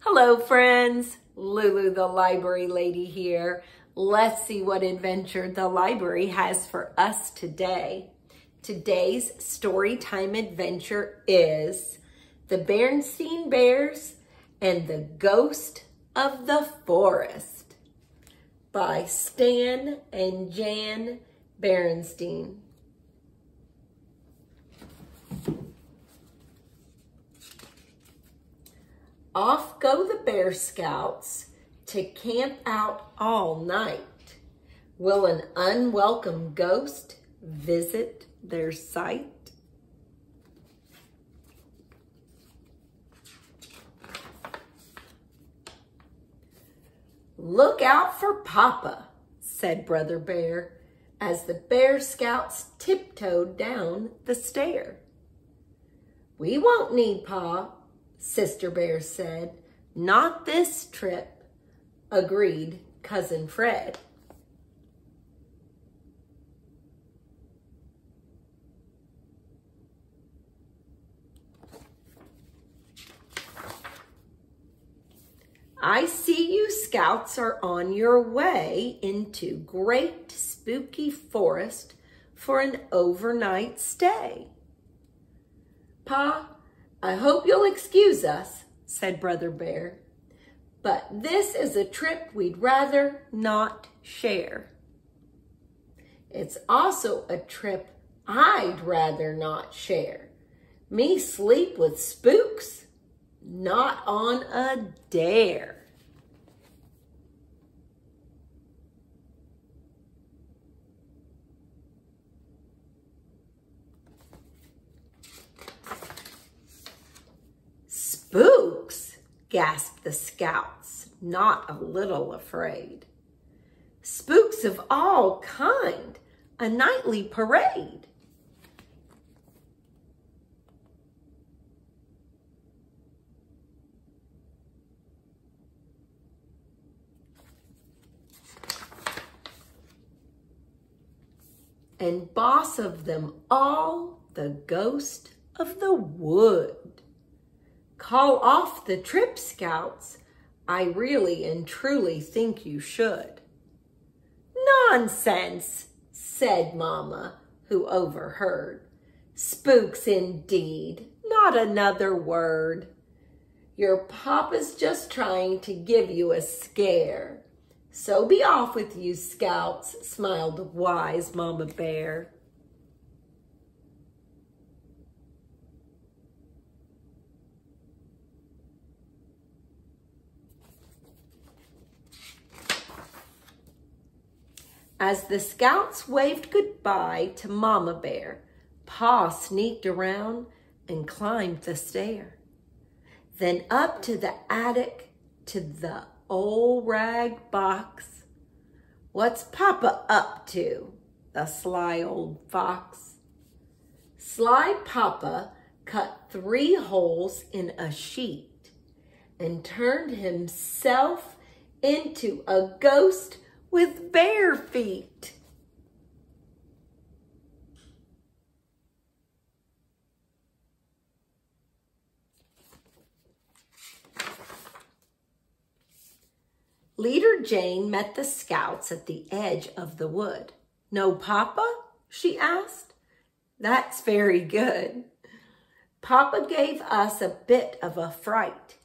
Hello friends, LouLou the library lady here. Let's see what adventure the library has for us today. Today's story time adventure is The Berenstain Bears and the Ghost of the Forest by Stan and Jan Berenstain. Off go the Bear Scouts to camp out all night. Will an unwelcome ghost visit their sight? Look out for Papa, said Brother Bear, as the Bear Scouts tiptoed down the stair. We won't need Pa, Sister Bear said. Not this trip, agreed Cousin Fred. I see you scouts are on your way into great spooky forest for an overnight stay. Pa, I hope you'll excuse us, said Brother Bear, but this is a trip we'd rather not share. It's also a trip I'd rather not share. Me sleep with spooks? Not on a dare. Spooks, gasped the scouts, not a little afraid. Spooks of all kind, a nightly parade. And boss of them all, the ghost of the wood. Call off the trip, Scouts. I really and truly think you should. Nonsense, said Mama, who overheard. Spooks indeed, not another word. Your Papa's just trying to give you a scare. So be off with you, Scouts, smiled wise Mama Bear. As the Scouts waved goodbye to Mama Bear, Pa sneaked around and climbed the stair. Then up to the attic to the old rag box. What's Papa up to? The sly old fox. Sly Papa cut 3 holes in a sheet and turned himself into a ghost with bare feet. Leader Jane met the scouts at the edge of the wood. No Papa? She asked. That's very good. Papa gave us a bit of a fright.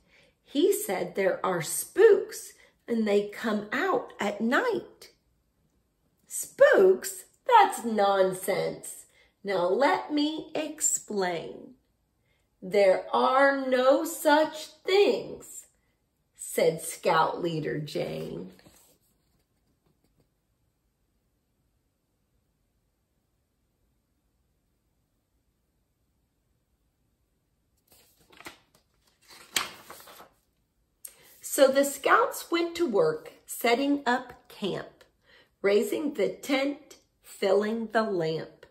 He said there are spooks and they come out at night. Spooks? That's nonsense. Now let me explain. There are no such things, said Scout Leader Jane. So the scouts went to work setting up camp, raising the tent, filling the lamp,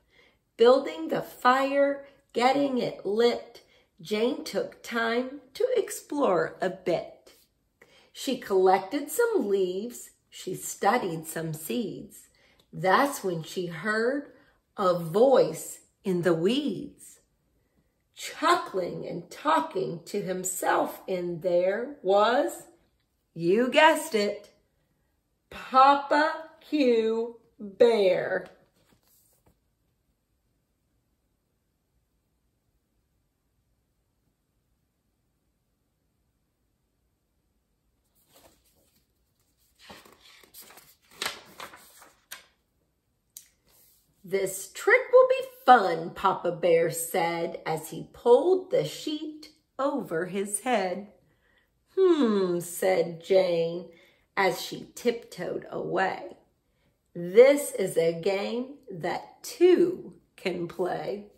building the fire, getting it lit. Jane took time to explore a bit. She collected some leaves, she studied some seeds. That's when she heard a voice in the weeds. Chuckling and talking to himself in there was, you guessed it, Papa Q Bear. This trick will be fun, Papa Bear said as he pulled the sheet over his head. Said Jane as she tiptoed away. This is a game that two can play.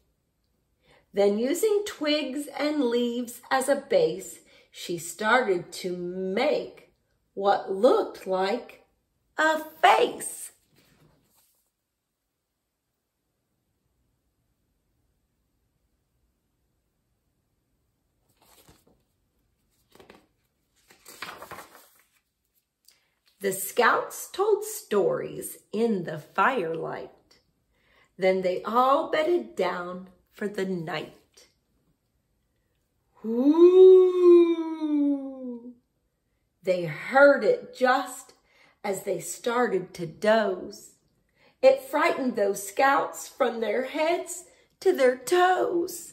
Then using twigs and leaves as a base, she started to make what looked like a face. The scouts told stories in the firelight. Then they all bedded down for the night. Ooh! They heard it just as they started to doze. It frightened those scouts from their heads to their toes.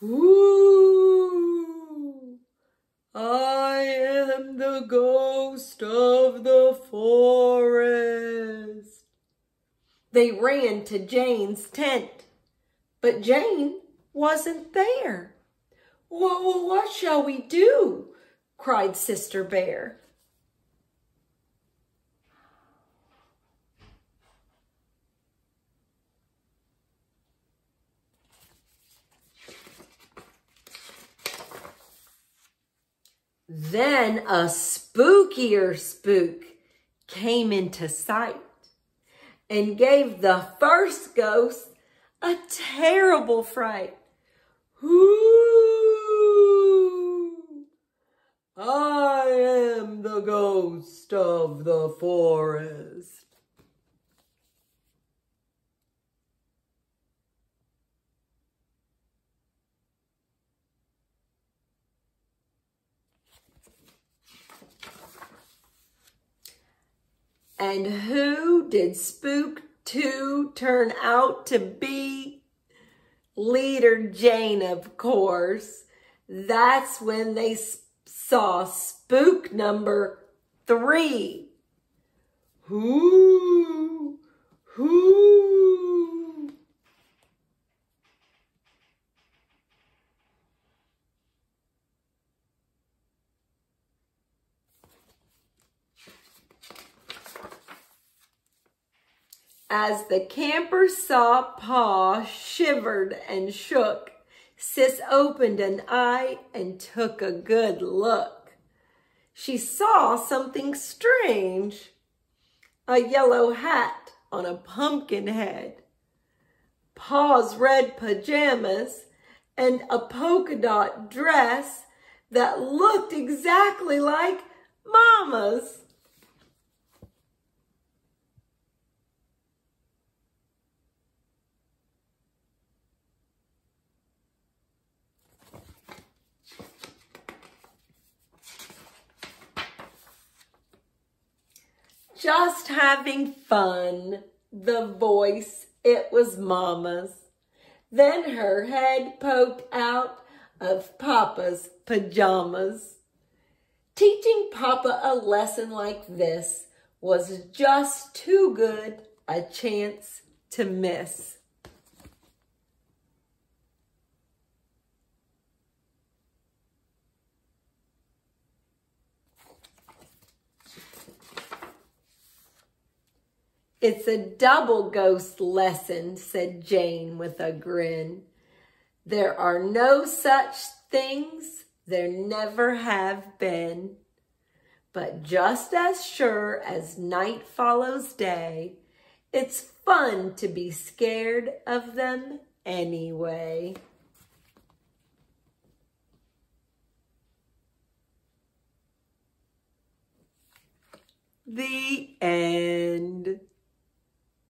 Ooh, I am the ghost of the forest. They ran to Jane's tent, but Jane wasn't there. What shall we do? Cried Sister Bear. Then a spookier spook came into sight and gave the first ghost a terrible fright. Ooh, I am the ghost of the forest. And who did Spook 2 turn out to be? Leader Jane, of course. That's when they saw Spook number 3. Whoo! As the campers saw Pa shivered and shook, Sis opened an eye and took a good look. She saw something strange. A yellow hat on a pumpkin head, Pa's red pajamas, and a polka dot dress that looked exactly like Mama's. Just having fun, the voice, it was Mama's. Then her head poked out of Papa's pajamas. Teaching Papa a lesson like this was just too good a chance to miss. It's a double ghost lesson, said Jane with a grin. There are no such things, there never have been. But just as sure as night follows day, it's fun to be scared of them anyway. The end.